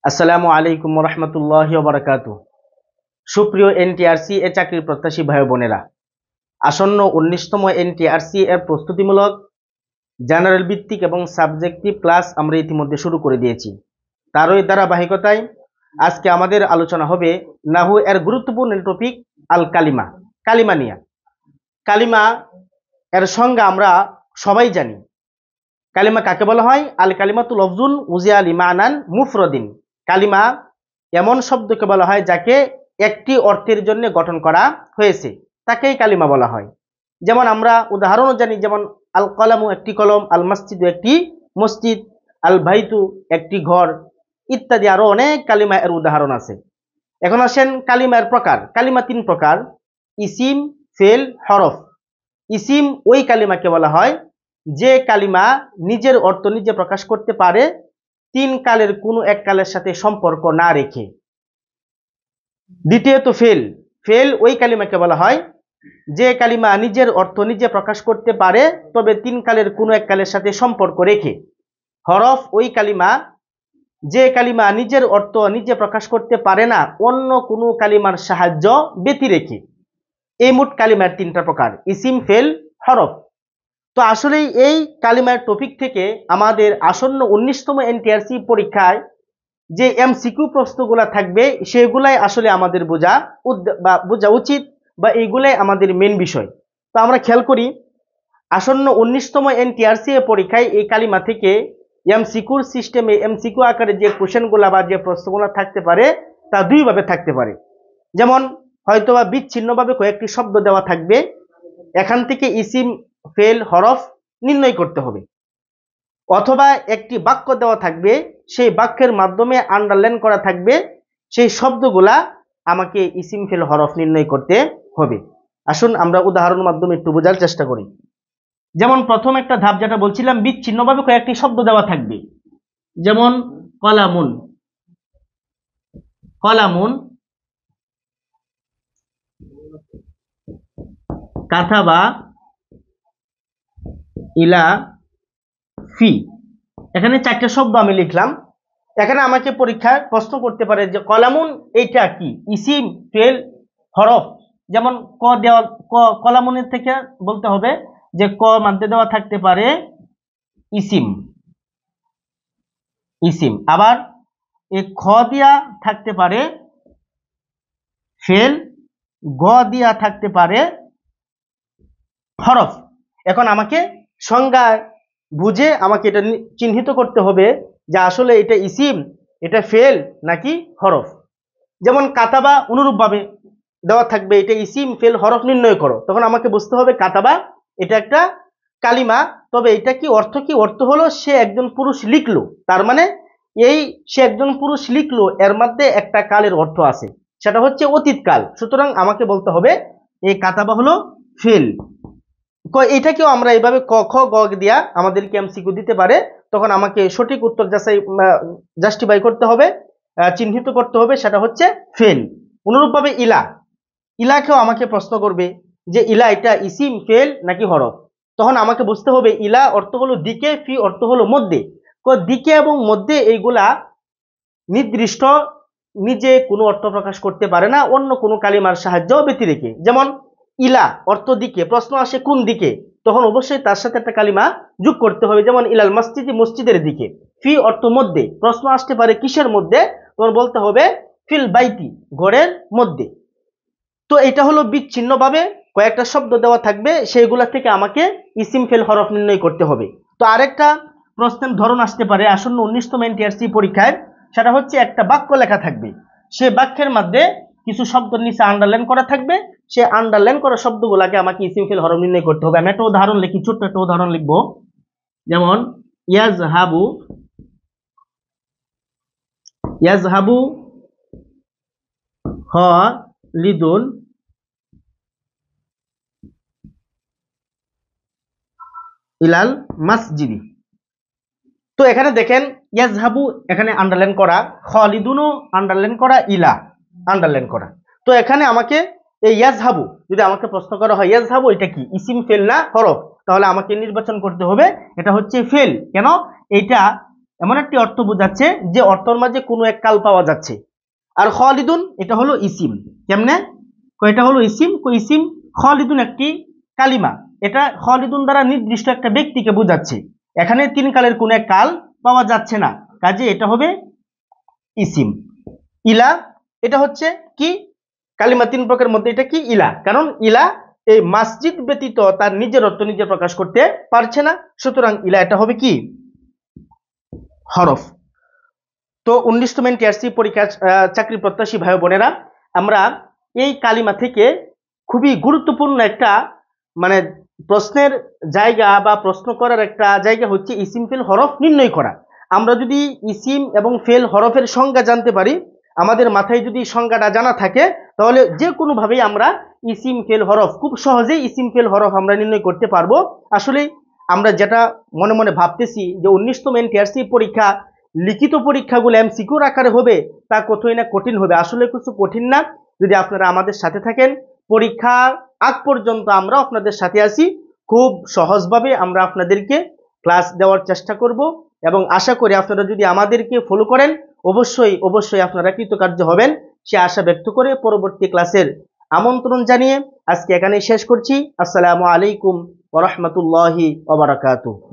আসসালামু আলাইকুম রহমতুল্লাহি ওয়া বারাকাতুহু। সুপ্রিয় এনটিআরসি এর চাকরির প্রত্যাশী ভাই বোনেরা, আসন্ন 19তম এনটিআরসি এর প্রস্তুতিমূলক জেনারেল ভিত্তিক এবং সাবজেক্টিভ ক্লাস আমরা ইতিমধ্যে শুরু করে দিয়েছি। তারই ধারাবাহিকতায় আজকে আমাদের আলোচনা হবে নাহু এর গুরুত্বপূর্ণ টপিক আল কালিমা। কালিমা নিয়ে। কালিমা এর সংজ্ঞা আমরা সবাই জানি। কালিমা কাকে বলা হয়? আল কালিমাতু লফজুন উজিয়া লিমানান মুফরদিন। কালিমা এমন শব্দকে বলা হয় যাকে একটি অর্থের জন্য গঠন করা হয়েছে, তাকেই কালিমা বলা হয়। যেমন আমরা উদাহরণও জানি, যেমন আল কলামু একটি কলম, আল মসজিদু একটি মসজিদ, আল বাইতু একটি ঘর ইত্যাদি আরো অনেক কালিমা এর উদাহরণ আছে। এখন আসেন কালিমার প্রকার। কালিমা তিন প্রকার: ইসিম, ফেল, হরফ। ইসিম ওই কালিমাকে বলা হয় যে কালিমা নিজের অর্থ নিজে প্রকাশ করতে পারে, তিন কালের কোনো এক কালের সাথে সম্পর্ক না রেখে। দ্বিতীয়ত ফেল। ফেল ওই কালিমাকে বলা হয় যে কালিমা নিজের অর্থ নিজে প্রকাশ করতে পারে, তবে তিন কালের কোনো এক কালের সাথে সম্পর্ক রেখে। হরফ ওই কালিমা যে কালিমা নিজের অর্থ নিজে প্রকাশ করতে পারে না, অন্য কোনো কালিমার সাহায্য ব্যতি রেখে। এই মোট কালিমার তিনটা প্রকার: ইসিম, ফেল, হরফ। তো আসলে এই কালিমার টপিক থেকে আমাদের আসন্ন 19তম এনটিআরসি পরীক্ষায় যে এমসিকিউ প্রশ্নগুলো থাকবে সেগুলাই আসলে আমাদের বোঝা উচিত, বা এইগুলাই আমাদের মেন বিষয়। তো আমরা খেয়াল করি, আসন্ন 19তম এনটিআরসি পরীক্ষায় এই কালিমা থেকে এমসিকিউর সিস্টেমে এমসিকিউ আকারে যে কোশ্চেনগুলো বা যে প্রশ্নগুলো থাকতে পারে তা দুইভাবে থাকতে পারে। যেমন হয়তোবা বিচ্ছিন্নভাবে কয়েকটি শব্দ দেওয়া থাকবে, এখান থেকে ইসিম, ফেল, হরফ নির্ণয় করতে হবে। অথবা একটি বাক্য দেওয়া থাকবে, সেই বাক্যের মাধ্যমে আন্ডারলাইন করা থাকবে, সেই শব্দগুলা আমাকে ইসিম, ফেল, হরফ নির্ণয় করতে হবে। আসুন আমরা উদাহরণের মাধ্যমে একটু বোঝার চেষ্টা করি। যেমন প্রথম একটা ধাপ যেটা বলছিলাম, বিচ্ছিন্নভাবে কয়েকটি শব্দ দেওয়া থাকবে। যেমন কলামুন, কলামুন, কাথাবা, ইলা, ফি। এখানে চারটে শব্দ আমি লিখলাম। এখানে আমাকে পরীক্ষায় প্রশ্ন করতে পারে যে কলামুন এইটা কি, ইসিম, ফেল, হরফ। যেমন ক দেওয়া, কলামুনের থেকে বলতে হবে যে ক মধ্যে দেওয়া থাকতে পারে ইসিম, ইসিম। আবার এই খ দিয়া থাকতে পারে ফেল, গ দিয়া থাকতে পারে হরফ। এখন আমাকে সংজ্ঞা বুঝে আমাকে এটা চিহ্নিত করতে হবে যে আসলে এটা ইসিম, এটা ফেল নাকি হরফ। যেমন কাতাবা অনুরূপভাবে দেওয়া থাকবে এটা ইসিম, ফেল, হরফ নির্ণয় করো। তখন আমাকে বুঝতে হবে কাতাবা এটা একটা কালিমা, তবে এটা কি অর্থ? কি অর্থ হলো সে একজন পুরুষ লিখলো, তার মানে এই সে একজন পুরুষ লিখলো এর মধ্যে একটা কালের অর্থ আছে, সেটা হচ্ছে অতীতকাল। সুতরাং আমাকে বলতে হবে এই কাতাবা হলো ফেল। এটাকেও আমরা এইভাবে ক খ গ দিয়া আমাদেরকে এমসিকিউ দিতে পারে, তখন আমাকে সঠিক উত্তর জাস্টিফাই করতে হবে, চিহ্নিত করতে হবে, সেটা হচ্ছে ফেল। অনুরূপভাবে ইলা, ইলাকেও আমাকে প্রশ্ন করবে যে ইলা এটা ইসিম, ফেল নাকি হরফ। তখন আমাকে বুঝতে হবে ইলা অর্থ হলো দিকে, ফি অর্থ হলো মধ্যে। দিকে এবং মধ্যে এইগুলা নির্দিষ্ট নিজে কোনো অর্থ প্রকাশ করতে পারে না, অন্য কোনো কালিমার সাহায্য ব্যতি রেখে। যেমন ইলা অর্থ দিকে, প্রশ্ন আসে কোন দিকে, তখন অবশ্যই তার সাথে একটা কালিমা যোগ করতে হবে। যেমন ইলাল মসজিদি, মসজিদের দিকে। ফি অর্থ মধ্যে, প্রশ্ন আসতে পারে কিসের মধ্যে, তখন বলতে হবে ফিল বাইতি, ঘরের মধ্যে। তো এটা হলো বিচ্ছিন্নভাবে কয়েকটা শব্দ দেওয়া থাকবে, সেইগুলা থেকে আমাকে ইসিম, ফেল, হরফ নির্ণয় করতে হবে। তো আরেকটা প্রশ্নের ধরন আসতে পারে আসন্ন 19তম এনটিআরসি পরীক্ষায়, সেটা হচ্ছে একটা বাক্য লেখা থাকবে, সে বাক্যের মধ্যে কিছু শব্দ নিচে আন্ডারলাইন করা থাকবে, সে আন্ডারলাইন করা শব্দগুলোকে আমাকে ইসিম, ফেল, হরফ নির্ণয় করতে হবে। আমি একটা উদাহরণ লিখি, ছোট্ট একটা উদাহরণ লিখবো। যেমন ইয়াজহাবু, ইয়াজহাবু খালিদুন ইলাল মসজিদি। তো এখানে দেখেন ইয়াজহাবু এখানে আন্ডারলাইন করা, খালিদুনও আন্ডারলাইন করা, ইলা আন্ডারলাইন করা। তো এখানে আমাকে এই ইয়াজহাবু, যদি আমাকে প্রশ্ন করা হয় ইয়াজহাবু এটা কি, ইসিম, ফেল না হরফ, তাহলে আমাকে নির্বাচন করতে হবে এটা হচ্ছে ফেল। কেন? এটা এমন একটি অর্থ বোঝাচ্ছে যে অর্থের মাঝে কোনো এক কাল পাওয়া যাচ্ছে। আর খালিদুন এটা হলো ইসিম। কেমনে? এটা হলো ইসিম। ইসিম খালিদুন একটি কালিমা, এটা খালিদুন দ্বারা নির্দিষ্ট একটা ব্যক্তিকে বোঝাচ্ছে। এখানে তিন কালের কোনো এক কাল পাওয়া যাচ্ছে না, কাজে এটা হবে ইসিম। ইলা এটা হচ্ছে কি? কালিমা তিন প্রকারের মধ্যে এটা কি? ইলা। কারণ ইলা এই মসজিদ ব্যতীত তার নিজের অর্থ নিজে প্রকাশ করতে পারছে না, সুতরাং ইলা এটা হবে কি? হরফ। তো 19তম টিআরসি পরীক্ষা চাকরি প্রত্যাশী ভাই বোনেরা, আমরা এই কালিমা থেকে খুবই গুরুত্বপূর্ণ একটা মানে প্রশ্নের জায়গা বা প্রশ্ন করার একটা জায়গা হচ্ছে ইসিম ফেল হরফ নির্ণয় করা। আমরা যদি ইসিম এবং ফেল হরফের সংজ্ঞা জানতে পারি, আমাদের মাথায় যদি সংজ্ঞাটা জানা থাকে, তাহলে যে কোনোভাবেই আমরা ইসিম ফেল হরফ খুব সহজেই ইসিম ফেল হরফ আমরা নির্ণয় করতে পারবো। আসলে আমরা যেটা মনে মনে ভাবতেছি যে 19তম টিআরসি পরীক্ষা লিখিত পরীক্ষাগুলো এমসিকিউর আকারে হবে, তা কতই না কঠিন হবে। আসলে কিছু কঠিন না। যদি আপনারা আমাদের সাথে থাকেন, পরীক্ষার আগ পর্যন্ত আমরা আপনাদের সাথে আছি, খুব সহজভাবে আমরা আপনাদেরকে ক্লাস দেওয়ার চেষ্টা করব এবং আশা করি আপনারা যদি আমাদেরকে ফলো করেন, অবশ্যই অবশ্যই আপনারা কৃতকার্য হবেন সে আশা ব্যক্ত করে পরবর্তী ক্লাসের আমন্ত্রণ জানিয়ে আজকে এখানেই শেষ করছি। আসসালামু আলাইকুম ওয়া রাহমাতুল্লাহি ওয়া বারাকাতুহু।